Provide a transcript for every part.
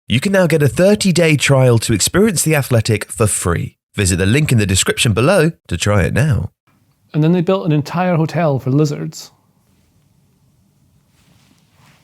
You can now get a 30-day trial to experience The Athletic for free. Visit the link in the description below to try it now. And then they built an entire hotel for lizards.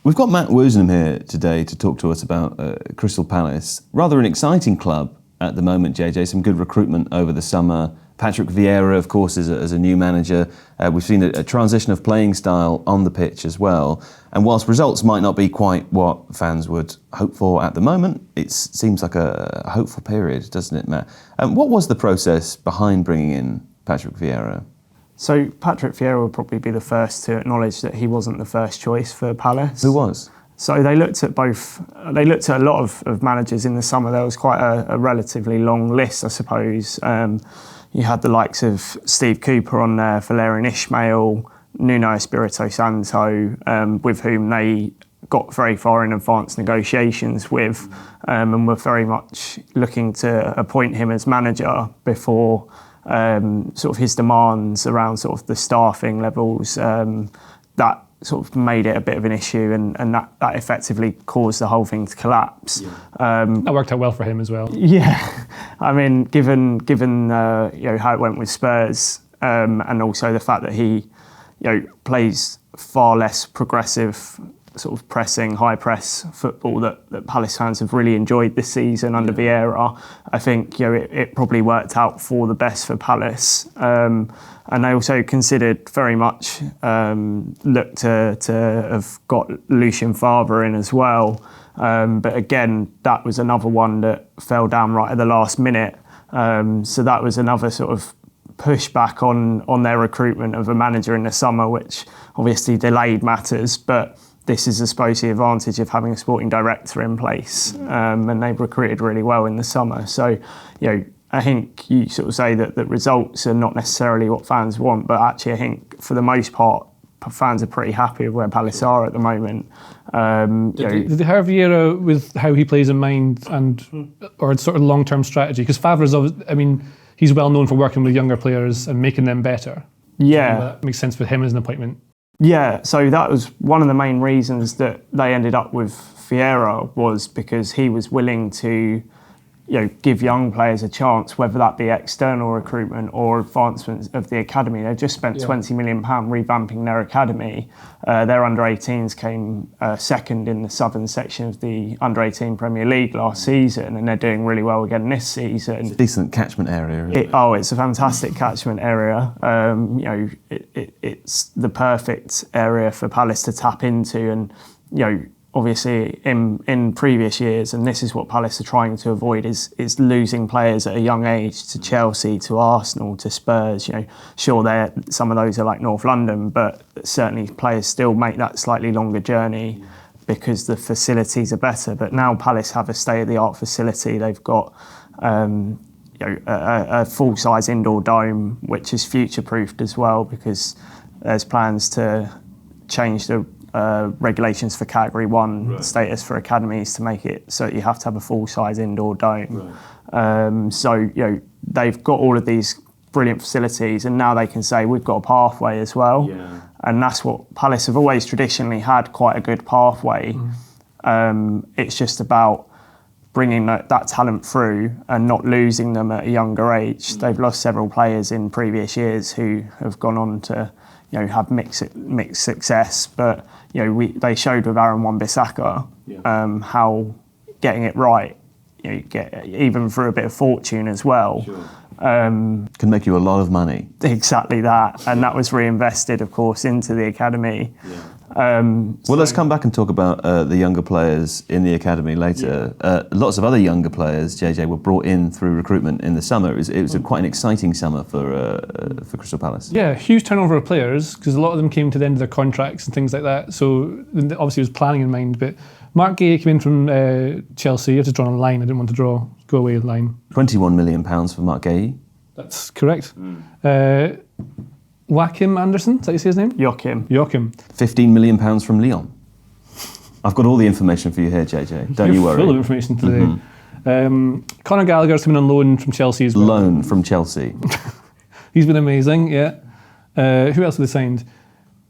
We've got Matt Woosnam here today to talk to us about Crystal Palace. Rather an exciting club at the moment, JJ. Some good recruitment over the summer. Patrick Vieira, of course, as a new manager. We've seen a transition of playing style on the pitch as well. And whilst results might not be quite what fans would hope for at the moment, it seems like a hopeful period, doesn't it, Matt? What was the process behind bringing in Patrick Vieira? So Patrick Vieira would probably be the first to acknowledge that he wasn't the first choice for Palace. Who was? So they looked at both. They looked at a lot of managers in the summer. There was quite a relatively long list, I suppose. You had the likes of Steve Cooper on there, Valérien Ismaël, Nuno Espirito Santo, with whom they got very far in advanced negotiations with, and were very much looking to appoint him as manager before sort of his demands around sort of the staffing levels, that sort of made it a bit of an issue, and that effectively caused the whole thing to collapse. That worked out well for him as well. Yeah, I mean, given how it went with Spurs, and also the fact that he plays far less progressive, sort of pressing, high press football that Palace fans have really enjoyed this season under Vieira. I think it probably worked out for the best for Palace. And they also considered very much looked to have got Lucien Favre in as well. But again, that was another one that fell down right at the last minute. So that was another sort of pushback on their recruitment of a manager in the summer, which obviously delayed matters. But this is, I suppose, the advantage of having a sporting director in place. And they've recruited really well in the summer. So, I think you sort of say that results are not necessarily what fans want, but actually I think for the most part, fans are pretty happy with where Palace are at the moment. Did they hire Vieira with how he plays in mind or sort of long-term strategy? Because Favre's, he's well known for working with younger players and making them better. Yeah. So that makes sense for him as an appointment. Yeah, so that was one of the main reasons that they ended up with Vieira, was because he was willing to give young players a chance, whether that be external recruitment or advancements of the academy. They've just spent £20 million revamping their academy. Their under-18s came second in the southern section of the under-18 Premier League last season, and they're doing really well again this season. It's a decent catchment area, isn't it? It's a fantastic catchment area. It's the perfect area for Palace to tap into, and obviously in previous years, and this is what Palace are trying to avoid, is losing players at a young age to Chelsea, to Arsenal, to Spurs. Sure, some of those are like North London, but certainly players still make that slightly longer journey because the facilities are better. But now Palace have a state-of-the-art facility. They've got a full-size indoor dome, which is future-proofed as well, because there's plans to change the regulations for Category 1 status for academies to make it so you have to have a full-size indoor dome. So they've got all of these brilliant facilities, and now they can say we've got a pathway as well. And that's what Palace have always traditionally had, quite a good pathway. It's just about bringing that talent through and not losing them at a younger age. They've lost several players in previous years who have gone on to have mixed success, but they showed with Aaron Wan-Bissaka how getting it right, even through a bit of fortune as well, can make you a lot of money. Exactly that, and that was reinvested, of course, into the academy. Let's come back and talk about the younger players in the academy later. Lots of other younger players, JJ, were brought in through recruitment in the summer. It was quite an exciting summer for Crystal Palace. Yeah, huge turnover of players, because a lot of them came to the end of their contracts and things like that. So obviously it was planning in mind. But Mark Gay came in from Chelsea. You have to draw on a line. I didn't want to go away with line. £21 million for Mark Gay. That's correct. Joachim Andersen, is that how you say his name? Joachim. £15 million from Lyon. I've got all the information for you here, JJ. Don't you worry. You're full of information today. Conor Gallagher's coming on loan from Chelsea as well. Loan from Chelsea. He's been amazing, yeah. Who else have they signed?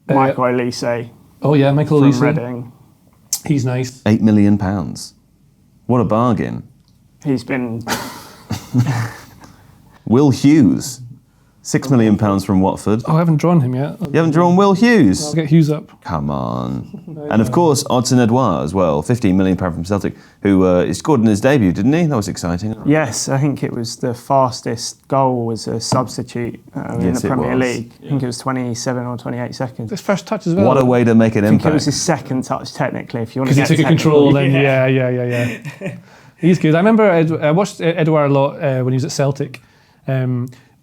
Michael Olise. Oh yeah, Michael Olise. From Reading. He's nice. £8 million. What a bargain. He's been... Will Hughes, £6 million from Watford. Oh, I haven't drawn him yet. You haven't drawn Will Hughes? I'll get Hughes up. Come on. And of course, Odsonne Edouard as well, £15 million from Celtic, who he scored in his debut, didn't he? That was exciting. Yes, I think it was the fastest goal as a substitute in the Premier League. I think it was 27 or 28 seconds. His first touch as well. What a way to make an I think impact. it was his second touch, technically, if you want to Because get he took technical. control then, yeah. He's good. I remember I watched Edouard a lot when he was at Celtic.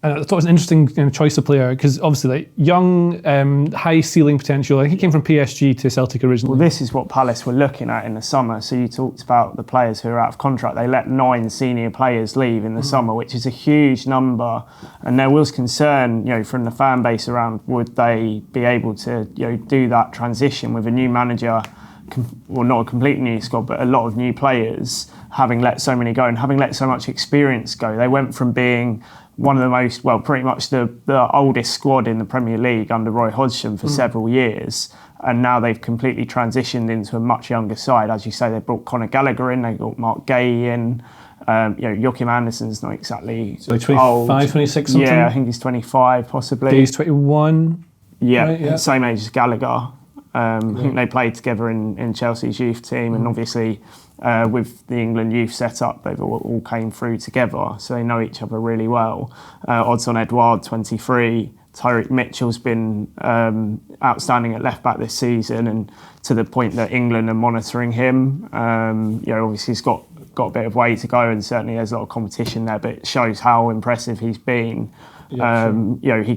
And I thought it was an interesting choice of player because obviously like young, high ceiling potential. I think he came from PSG to Celtic originally. Well, this is what Palace were looking at in the summer. So you talked about the players who are out of contract. They let 9 senior players leave in the summer, which is a huge number. And there was concern, from the fan base around would they be able to, do that transition with a new manager. Well, not a complete new squad, but a lot of new players, having let so many go and having let so much experience go. They went from being one of the most, pretty much the oldest squad in the Premier League under Roy Hodgson for several years, and now they've completely transitioned into a much younger side. As you say, they brought Conor Gallagher in, they brought Mark Gay in. Joachim Andersen's not exactly so 25, old. 26 something? Yeah, I think he's 25 possibly. Gay's 21. Yeah, right, same age as Gallagher. I think they played together in Chelsea's youth team, and obviously with the England youth setup, they've all came through together, so they know each other really well. Odsonne Edouard, 23. Tyreek Mitchell's been outstanding at left back this season, and to the point that England are monitoring him. Obviously he's got a bit of way to go, and certainly there's a lot of competition there, but it shows how impressive he's been. He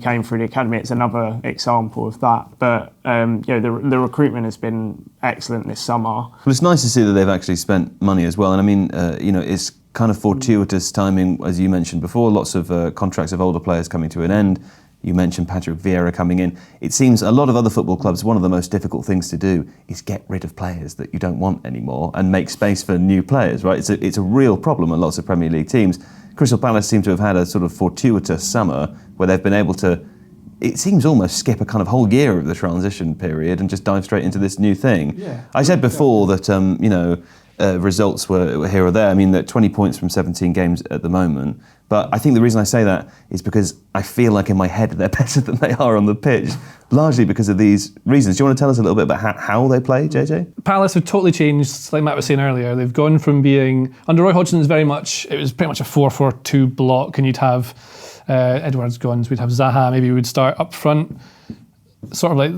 came through the academy. It's another example of that. But the recruitment has been excellent this summer. Well, it's nice to see that they've actually spent money as well. And I mean, it's kind of fortuitous timing, as you mentioned before. Lots of contracts of older players coming to an end. You mentioned Patrick Vieira coming in. It seems a lot of other football clubs, one of the most difficult things to do is get rid of players that you don't want anymore and make space for new players, right? It's a real problem in lots of Premier League teams. Crystal Palace seem to have had a sort of fortuitous summer where they've been able to, it seems almost skip a kind of whole year of the transition period and just dive straight into this new thing. Yeah. I said before that, results were here or there. I mean, that 20 points from 17 games at the moment. But I think the reason I say that is because I feel like in my head they're better than they are on the pitch, largely because of these reasons. Do you want to tell us a little bit about how they play, JJ? Palace have totally changed, like Matt was saying earlier. They've gone from being, under Roy Hodgson, it was pretty much a 4-4-2 block, and you'd have Edouard's gone, so we'd have Zaha, maybe we'd start up front, sort of like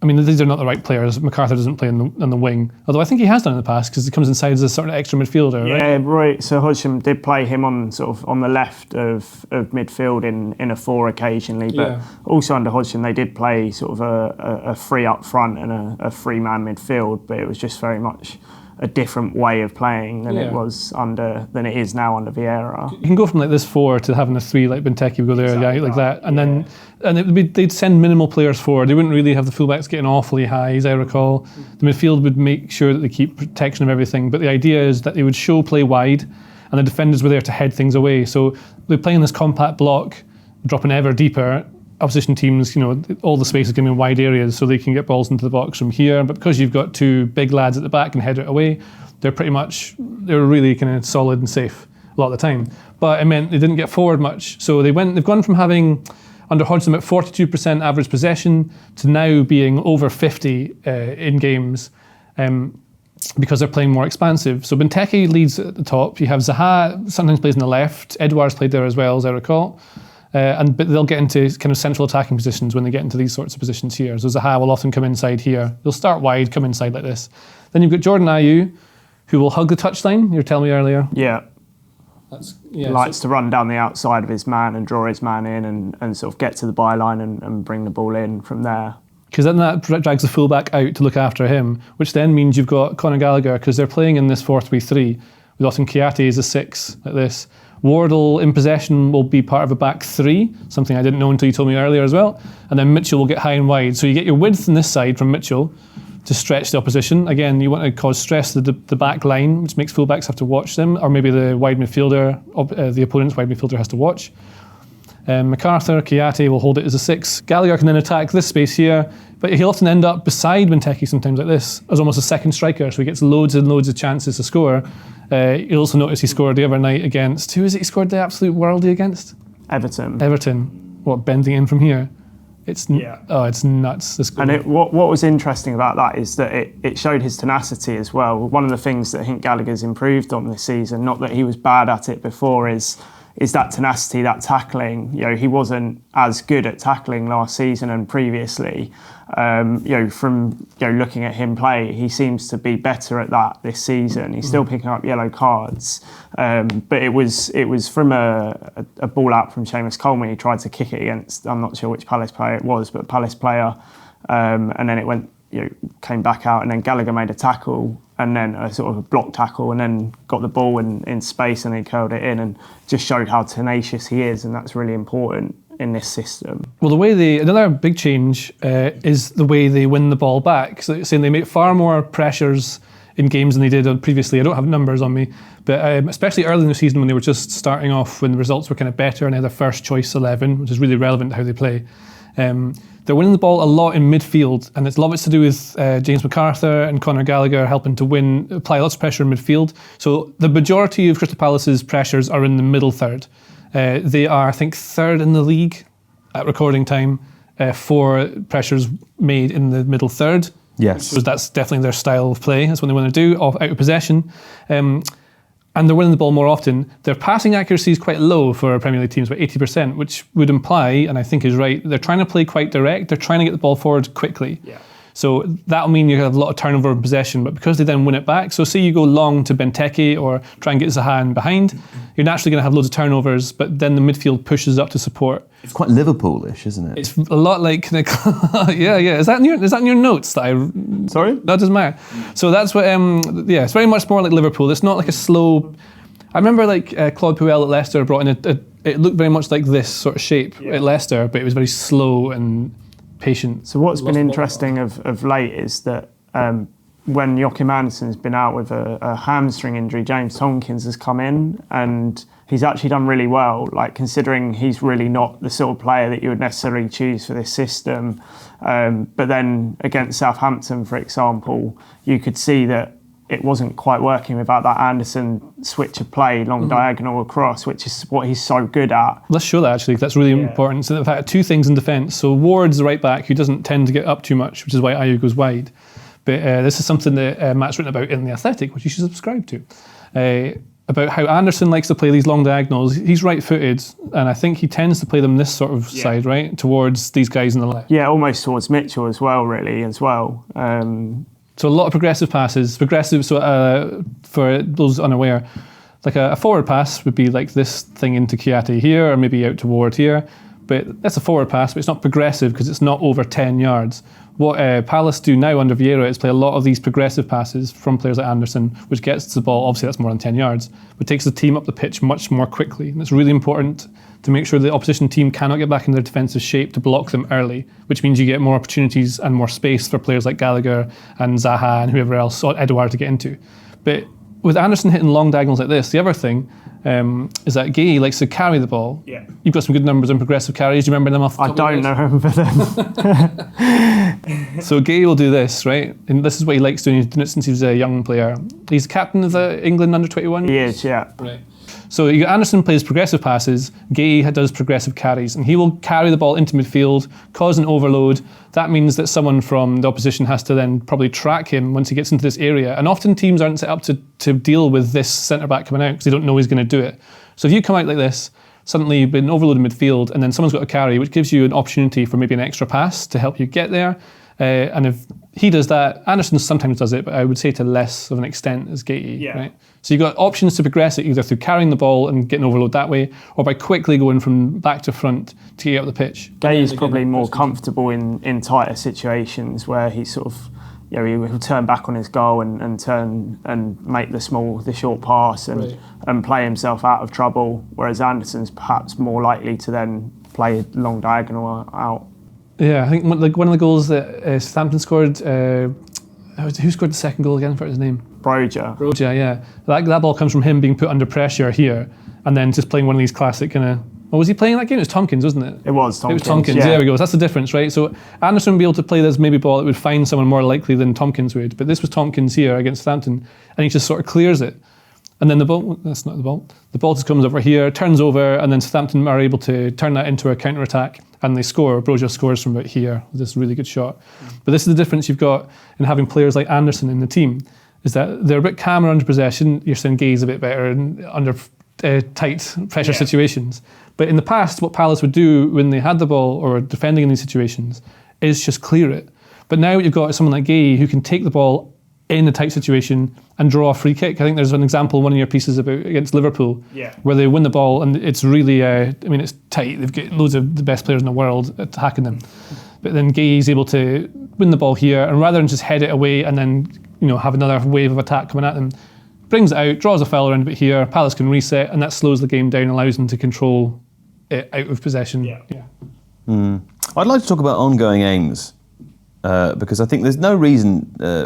these are not the right players. MacArthur doesn't play on the wing, although I think he has done in the past because he comes inside as a sort of extra midfielder, right? Yeah, right. So Hodgson did play him on the left of midfield in a 4 occasionally, but also under Hodgson they did play sort of a 3 up front and a 3-man midfield, but it was just very much a different way of playing than it is now under Vieira. You can go from like this 4 to having a 3, like Benteke would go there, like that, and then they'd send minimal players forward. They wouldn't really have the fullbacks getting awfully high, as I recall. The midfield would make sure that they keep protection of everything, but the idea is that they would show play wide, and the defenders were there to head things away. So they play in this compact block, dropping ever deeper. Opposition teams, all the space is going to be in wide areas so they can get balls into the box from here. But because you've got 2 big lads at the back and head it away, they're really kind of solid and safe a lot of the time. But it meant they didn't get forward much. So they've gone from having, under Hodgson, about 42% average possession to now being over 50 in games because they're playing more expansive. So Benteke leads at the top. You have Zaha, sometimes plays on the left. Edouard's played there as well, as I recall. But they'll get into kind of central attacking positions when they get into these sorts of positions here. So Zaha will often come inside here. They'll start wide, come inside like this. Then you've got Jordan Ayew, who will hug the touchline, you were telling me earlier. Yeah. Likes to run down the outside of his man and draw his man in and sort of get to the byline and bring the ball in from there. Because then that drags the fullback out to look after him, which then means you've got Conor Gallagher, because they're playing in this 4-3-3, with often Kiati as a 6, like this. Wardle in possession will be part of a back 3, something I didn't know until you told me earlier as well. And then Mitchell will get high and wide. So you get your width on this side from Mitchell to stretch the opposition. Again, you want to cause stress to the back line, which makes fullbacks have to watch them, or maybe the wide midfielder, the opponent's wide midfielder has to watch. MacArthur, Kouyaté will hold it as a 6. Gallagher can then attack this space here, but he'll often end up beside Benteke sometimes like this, as almost a second striker, so he gets loads and loads of chances to score. You'll also notice he scored the other night against, who is it he scored the absolute worldie against? Everton. What, bending in from here? It's nuts. And what was interesting about that is that it showed his tenacity as well. One of the things that I think Gallagher's improved on this season, not that he was bad at it before, is that tenacity, that tackling. He wasn't as good at tackling last season and previously. From looking at him play, he seems to be better at that this season. He's still picking up yellow cards, but it was from a ball out from Seamus Coleman. He tried to kick it against, I'm not sure which Palace player it was, but Palace player, and then it went, came back out, and then Gallagher made a tackle, and then a sort of a block tackle, and then got the ball in space, and he curled it in, and just showed how tenacious he is, and that's really important in this system. Well, another big change is the way they win the ball back. So saying they make far more pressures in games than they did previously. I don't have numbers on me, but especially early in the season when they were just starting off, when the results were kind of better and they had their first choice 11, which is really relevant to how they play. They're winning the ball a lot in midfield, and it's a lot of it's to do with James MacArthur and Conor Gallagher helping to apply lots of pressure in midfield. So the majority of Crystal Palace's pressures are in the middle third. They are, I think, third in the league at recording time for pressures made in the middle third. Yes. So that's definitely their style of play. That's what they want to do, out of possession. And they're winning the ball more often. Their passing accuracy is quite low for Premier League teams, about 80%, which would imply, and I think is right, they're trying to play quite direct. They're trying to get the ball forward quickly. Yeah. So that'll mean you have a lot of turnover in possession, but because they then win it back, so say you go long to Benteke or try and get Zaha in behind, you're naturally going to have loads of turnovers, but then the midfield pushes up to support. It's quite Liverpoolish, isn't it? It's a lot like, yeah. Is that in your notes? Sorry? That doesn't matter. So that's what, it's very much more like Liverpool. It's not like a slow. I remember Claude Puel at Leicester brought in it looked very much like this sort of shape at Leicester, but it was very slow and patient. So what's been interesting of late is that when Joachim Andersen's been out with a hamstring injury, James Tompkins has come in and he's actually done really well, considering he's really not the sort of player that you would necessarily choose for this system. But then against Southampton, for example, you could see that it wasn't quite working without that Andersen switch of play, long diagonal across, which is what he's so good at. Let's show that actually, 'cause that's really important. So in fact, two things in defence. So Ward's the right back who doesn't tend to get up too much, which is why Ayew goes wide. But this is something that Matt's written about in The Athletic, which you should subscribe to, about how Andersen likes to play these long diagonals. He's right-footed, and I think he tends to play them this sort of side, right, towards these guys on the left. Yeah, almost towards Mitchell as well, really, So a lot of progressive passes. So for those unaware, like a forward pass would be like this thing into Kouyaté here, or maybe out to Ward here. But that's a forward pass, but it's not progressive because it's not over 10 yards. What Palace do now under Vieira is play a lot of these progressive passes from players like Andersen, which gets the ball, obviously that's more than 10 yards, but takes the team up the pitch much more quickly. And it's really important to make sure the opposition team cannot get back in their defensive shape to block them early, which means you get more opportunities and more space for players like Gallagher and Zaha and whoever else, or Edouard, to get into. But with Andersen hitting long diagonals like this, the other thing is that Gay likes to carry the ball. Yeah. You've got some good numbers in progressive carries. Do you remember them off the top I don't remember them. So Gay will do this, right? And this is what he likes doing. He's done it since he was a young player. He's the captain of the England under-21. He is, yeah. Right. So Andersen plays progressive passes, Gay does progressive carries, and he will carry the ball into midfield, cause an overload. That means that someone from the opposition has to then probably track him once he gets into this area. And often teams aren't set up to deal with this centre-back coming out because they don't know he's going to do it. So if you come out like this, suddenly you've been overloaded midfield, and then someone's got a carry, which gives you an opportunity for maybe an extra pass to help you get there. And if he does that, Andersen sometimes does it, but I would say to less of an extent as Gay, right? So you've got options to progress it either through carrying the ball and getting overload that way, or by quickly going from back to front to get out the pitch. Gay is probably more comfortable in tighter situations where he sort of, he'll turn back on his goal and turn and make the short pass and play himself out of trouble, whereas Andersen's perhaps more likely to then play a long diagonal out. Yeah, I think one of the goals that Southampton scored, who scored the second goal again? For his name? Broja, yeah. That ball comes from him being put under pressure here, and then just playing one of these classic kind of Or was he playing that game? It was Tompkins, wasn't it? It was Tompkins. It was Tompkins, yeah. There we go. That's the difference, right? So Anderson would be able to play this maybe ball that would find someone more likely than Tompkins would. But this was Tompkins here against Southampton, and he just sort of clears it. And then the ball, that's not the ball. The ball just comes over here, turns over, and then Southampton are able to turn that into a counter-attack, and they score. Brozier scores from about here with this really good shot. But this is the difference you've got in having players like Anderson in the team, is that they're a bit calmer under possession. You're saying Gay's a bit better under tight pressure situations. But in the past, what Palace would do when they had the ball or defending in these situations is just clear it. But now you've got someone like Gay who can take the ball in a tight situation and draw a free kick. I think there's an example in one of your pieces about against Liverpool where they win the ball and it's really, it's tight. They've got loads of the best players in the world attacking them. But then Gay's able to win the ball here, and rather than just head it away and then have another wave of attack coming at them, brings it out, draws a foul around a bit here, Palace can reset, and that slows the game down, allows them to control it out of possession. I'd like to talk about ongoing aims. Because I think there's no reason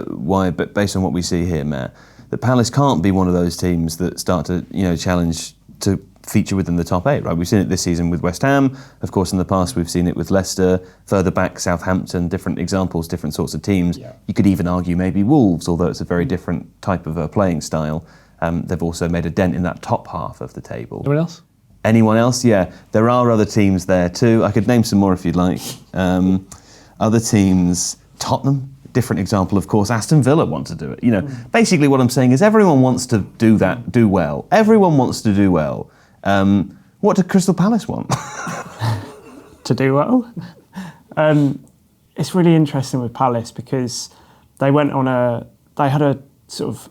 why, but based on what we see here, Matt, that Palace can't be one of those teams that start to, challenge to feature within the top 8, right? We've seen it this season with West Ham. Of course, in the past, we've seen it with Leicester, further back, Southampton, different examples, different sorts of teams. Yeah. You could even argue maybe Wolves, although it's a very different type of playing style. They've also made a dent in that top half of the table. Anyone else? Anyone else? Yeah, there are other teams there too. I could name some more if you'd like. Other teams, Tottenham, different example, of course. Aston Villa want to do it. Basically what I'm saying is everyone wants to do well. Everyone wants to do well. What do Crystal Palace want? To do well? It's really interesting with Palace because they had a sort of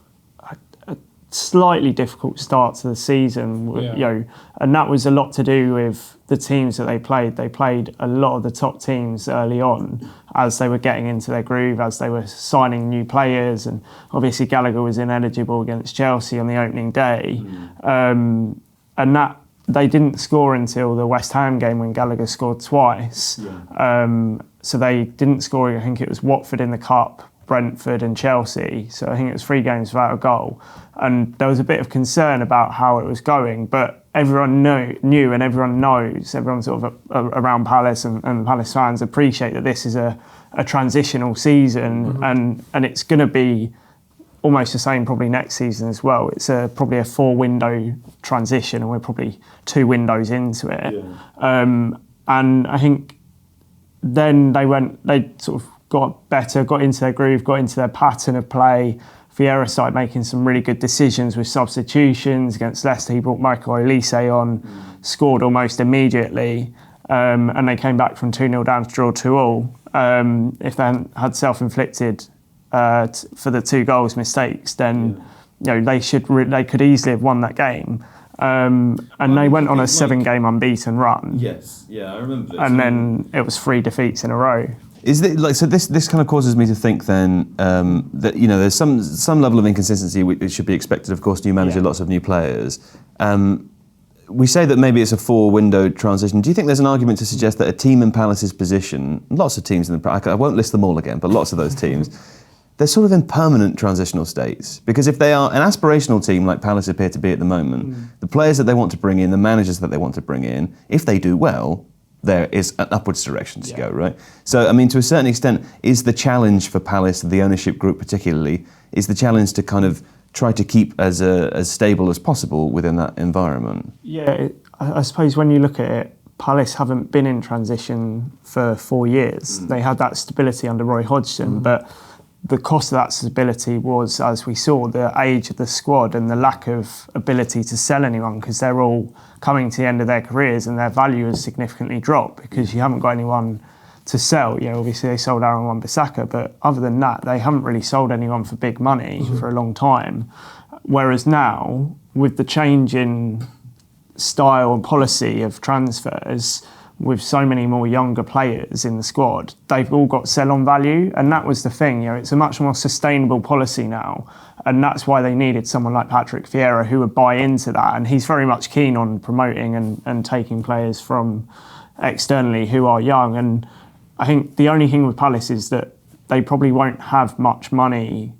a slightly difficult start to the season, and that was a lot to do with the teams that they played. They played a lot of the top teams early on as they were getting into their groove, as they were signing new players, and obviously Gallagher was ineligible against Chelsea on the opening day, and that they didn't score until the West Ham game when Gallagher scored twice. So they didn't score, I think it was Watford in the Cup, Brentford and Chelsea. So I think it was 3 games without a goal. And there was a bit of concern about how it was going, but everyone knew and everyone knows, everyone sort of around Palace and Palace fans appreciate that this is a transitional season, and it's going to be almost the same probably next season as well. It's probably a 4-window transition, and we're probably 2 windows into it. And I think then they sort of got better, got into their groove, got into their pattern of play. Vieira started making some really good decisions with substitutions. Against Leicester, he brought Michael Olise on, scored almost immediately, and they came back from 2-0 down to draw 2-2. If they hadn't had self-inflicted for the 2 goals mistakes, then they could easily have won that game. And they went on a 7-game unbeaten run. Yes, I remember this. And then it was 3 defeats in a row. Is it so? This kind of causes me to think then that there's some level of inconsistency which should be expected. Of course, new manager, lots of new players. We say that maybe it's a 4-window transition. Do you think there's an argument to suggest that a team in Palace's position, lots of teams in I won't list them all again, but lots of those teams, they're sort of in permanent transitional states? Because if they are an aspirational team like Palace appear to be at the moment, the players that they want to bring in, the managers that they want to bring in, if they do well, there is an upwards direction to go, right? So, I mean, to a certain extent, is the challenge for Palace, the ownership group particularly, is the challenge to kind of try to keep as stable as possible within that environment? Yeah, I suppose when you look at it, Palace haven't been in transition for 4 years. They had that stability under Roy Hodgson, but the cost of that stability was, as we saw, the age of the squad and the lack of ability to sell anyone, because they're all coming to the end of their careers and their value has significantly dropped because you haven't got anyone to sell. Obviously they sold Aaron Wan-Bissaka, but other than that, they haven't really sold anyone for big money for a long time. Whereas now, with the change in style and policy of transfers, with so many more younger players in the squad, they've all got sell-on value, and that was the thing. It's a much more sustainable policy now, and that's why they needed someone like Patrick Vieira who would buy into that, and he's very much keen on promoting and taking players from externally who are young. And I think the only thing with Palace is that they probably won't have much money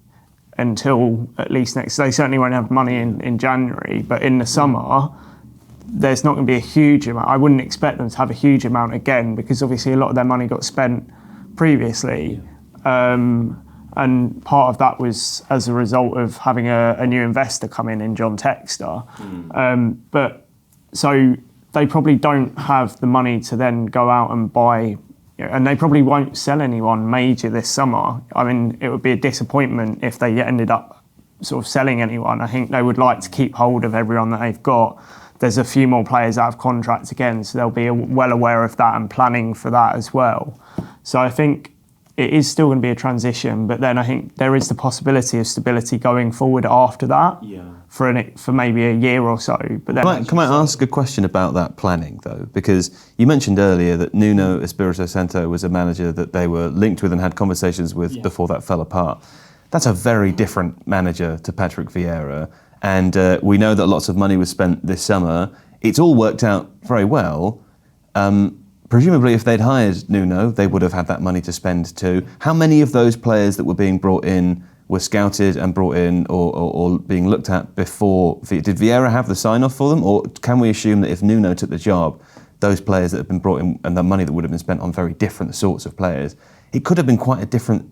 until at least they certainly won't have money in January, but in the summer, there's not going to be a huge amount. I wouldn't expect them to have a huge amount again, because obviously a lot of their money got spent previously. And part of that was as a result of having a new investor come in John Textor. But so they probably don't have the money to then go out and buy, and they probably won't sell anyone major this summer. I mean, it would be a disappointment if they ended up sort of selling anyone. I think they would like to keep hold of everyone that they've got. There's a few more players out of contract again, so they'll be well aware of that and planning for that as well. So I think it is still going to be a transition, but then I think there is the possibility of stability going forward after that for maybe a year or so. But then Can I ask a question about that planning, though? Because you mentioned earlier that Nuno Espirito Santo was a manager that they were linked with and had conversations with before that fell apart. That's a very different manager to Patrick Vieira, and we know that lots of money was spent this summer. It's all worked out very well. Presumably, if they'd hired Nuno, they would have had that money to spend too. How many of those players that were being brought in were scouted and brought in or being looked at before? Did Vieira have the sign-off for them? Or can we assume that if Nuno took the job, those players that have been brought in and the money that would have been spent on very different sorts of players, it could have been quite a different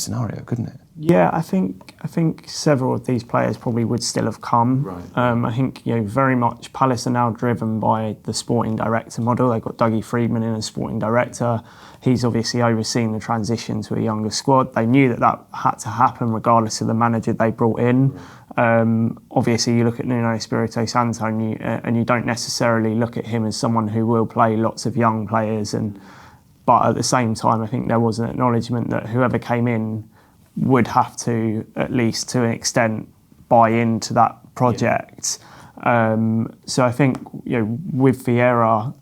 scenario, couldn't it? Yeah, I think several of these players probably would still have come. Right. I think very much Palace are now driven by the sporting director model. They've got Dougie Freedman in as sporting director. He's obviously overseen the transition to a younger squad. They knew that had to happen regardless of the manager they brought in. Obviously, you look at Nuno Espirito Santo and you don't necessarily look at him as someone who will play lots of young players. But at the same time, I think there was an acknowledgement that whoever came in would have to, at least to an extent, buy into that project. So I think with Vieira,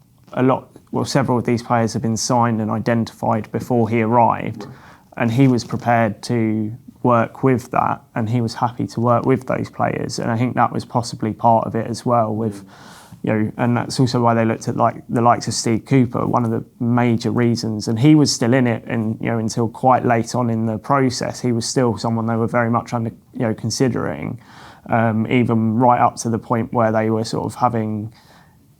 several of these players have been signed and identified before he arrived, and he was prepared to work with that, and he was happy to work with those players, and I think that was possibly part of it as well. With and that's also why they looked at the likes of Steve Cooper, one of the major reasons, and he was still in it, and until quite late on in the process, he was still someone they were very much under considering, even right up to the point where they were sort of having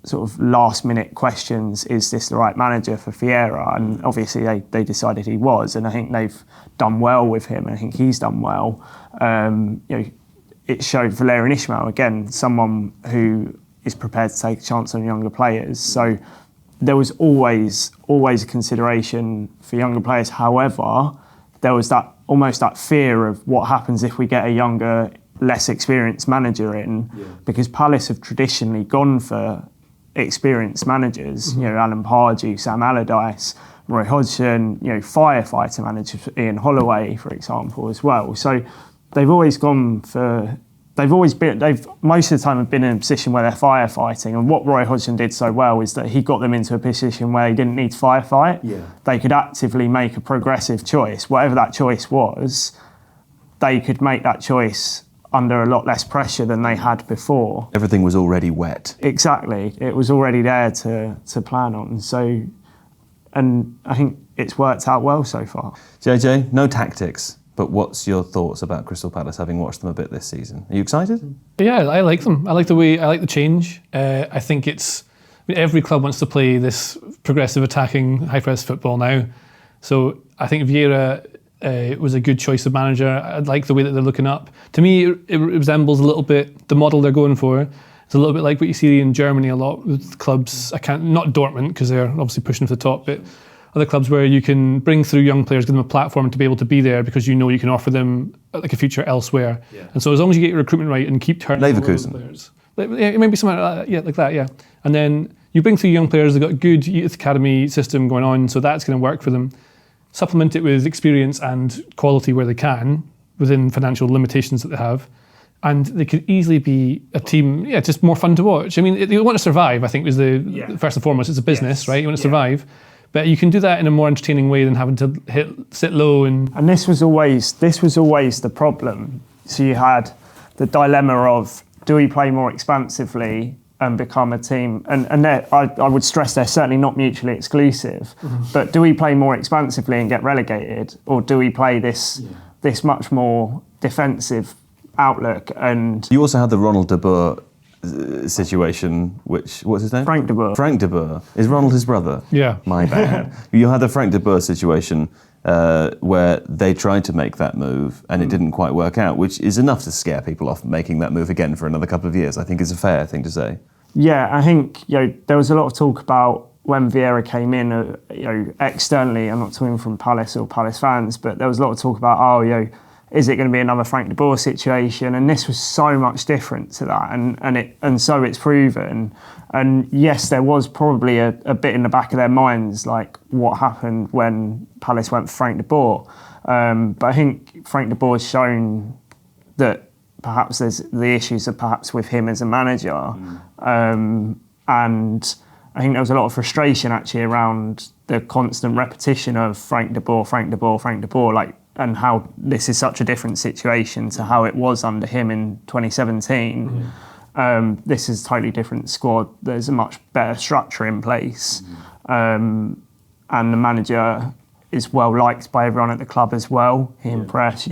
sort of last minute questions: is this the right manager for Vieira? And obviously they decided he was, and I think they've done well with him. I think he's done well. It showed Valérien Ismaël again, someone who is prepared to take a chance on younger players. So there was always a consideration for younger players. However, there was almost that fear of what happens if we get a younger, less experienced manager in, because Palace have traditionally gone for experienced managers. Alan Pardew, Sam Allardyce, Roy Hodgson, firefighter managers, Ian Holloway, for example, as well. So they've always gone for. They've most of the time have been in a position where they're firefighting, and what Roy Hodgson did so well is that he got them into a position where they didn't need to firefight. They could actively make a progressive choice. Whatever that choice was, they could make that choice under a lot less pressure than they had before. Everything was already wet. Exactly. It was already there to plan on. So, and I think it's worked out well so far. JJ, no tactics. But what's your thoughts about Crystal Palace, having watched them a bit this season? Are you excited? Yeah, I like them. I like the change. I think every club wants to play this progressive, attacking, high-press football now. So I think Vieira was a good choice of manager. I like the way that they're looking up. To me, it resembles a little bit the model they're going for. It's a little bit like what you see in Germany a lot with clubs. Not Dortmund, because they're obviously pushing for the top, but other clubs where you can bring through young players, give them a platform to be able to be there because you can offer them like a future elsewhere. And so as long as you get your recruitment right and keep turning over those players, maybe something like that. And then you bring through young players. They've got a good youth academy system going on, so that's going to work for them. Supplement it with experience and quality where they can within financial limitations that they have, and they could easily be a team. Just more fun to watch. I mean, they want to survive. I think was the first and foremost. It's a business, right? You want to survive. But you can do that in a more entertaining way than having to sit low and this was always the problem. So you had the dilemma of, do we play more expansively and become a team? And I would stress they're certainly not mutually exclusive. But do we play more expansively and get relegated, or do we play this much more defensive outlook? And you also had the Ronald de Boer situation, what's his name? Frank de Boer. Frank de Boer. Is Ronald his brother? Yeah. My bad. You had the Frank de Boer situation where they tried to make that move and it didn't quite work out, which is enough to scare people off making that move again for another couple of years. I think is a fair thing to say. Yeah, I think there was a lot of talk about when Vieira came in, externally. I'm not talking from Palace or Palace fans, but there was a lot of talk about, is it going to be another Frank de Boer situation? And this was so much different to that, and so it's proven. And yes, there was probably a bit in the back of their minds, like what happened when Palace went for Frank de Boer. But I think Frank de Boer has shown that perhaps there's the issues are perhaps with him as a manager, and I think there was a lot of frustration actually around the constant repetition of Frank de Boer, Frank de Boer, Frank de Boer, and how this is such a different situation to how it was under him in 2017. This is a totally different squad. There's a much better structure in place, and the manager is well liked by everyone at the club as well. He impressed,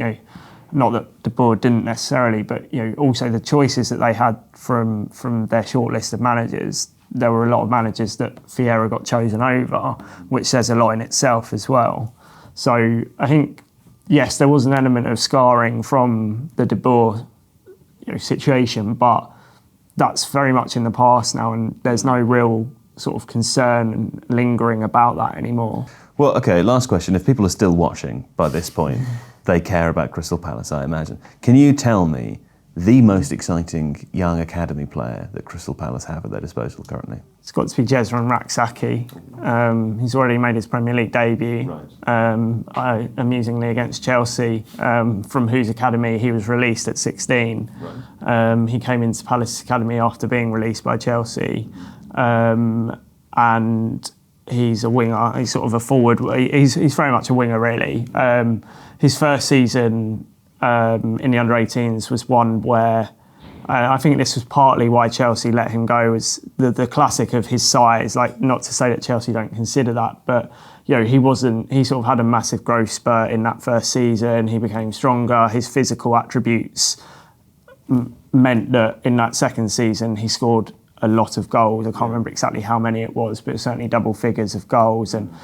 not that de Boer didn't necessarily, but also the choices that they had from their short list of managers. There were a lot of managers that Vieira got chosen over, which says a lot in itself as well. So I think, yes, there was an element of scarring from the de Boer situation, but that's very much in the past now, and there's no real sort of concern and lingering about that anymore. Well, okay, last question. If people are still watching by this point, they care about Crystal Palace, I imagine. Can you tell me the most exciting young academy player that Crystal Palace have at their disposal currently? It's got to be Jezran Rak-Saki. He's already made his Premier League debut, amusingly against Chelsea, from whose academy he was released at 16. He came into Palace Academy after being released by Chelsea, and he's a winger. He's sort of a forward. He's very much a winger, really. His first season in the under-18s was one where I think this was partly why Chelsea let him go, was the classic of his size. Like, not to say that Chelsea don't consider that, but he sort of had a massive growth spurt in that first season. He became stronger. His physical attributes meant that in that second season he scored a lot of goals. I can't remember exactly how many it was, but certainly double figures of goals. And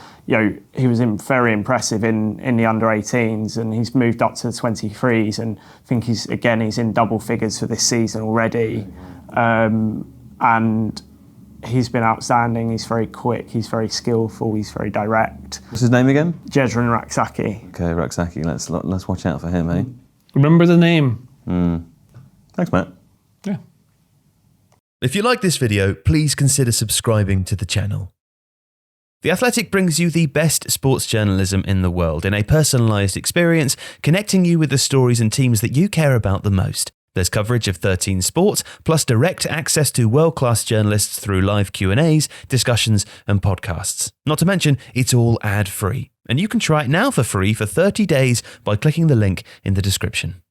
he was very impressive in the under-18s, and he's moved up to the 23s, and I think he's in double figures for this season already. And he's been outstanding. He's very quick. He's very skillful. He's very direct. What's his name again? Jezran Rak-Saki. Okay, Rak-Saki. Let's watch out for him, eh? Remember the name. Thanks, Matt. Yeah. If you like this video, please consider subscribing to the channel. The Athletic brings you the best sports journalism in the world in a personalised experience, connecting you with the stories and teams that you care about the most. There's coverage of 13 sports, plus direct access to world-class journalists through live Q&As, discussions and podcasts. Not to mention, it's all ad-free. And you can try it now for free for 30 days by clicking the link in the description.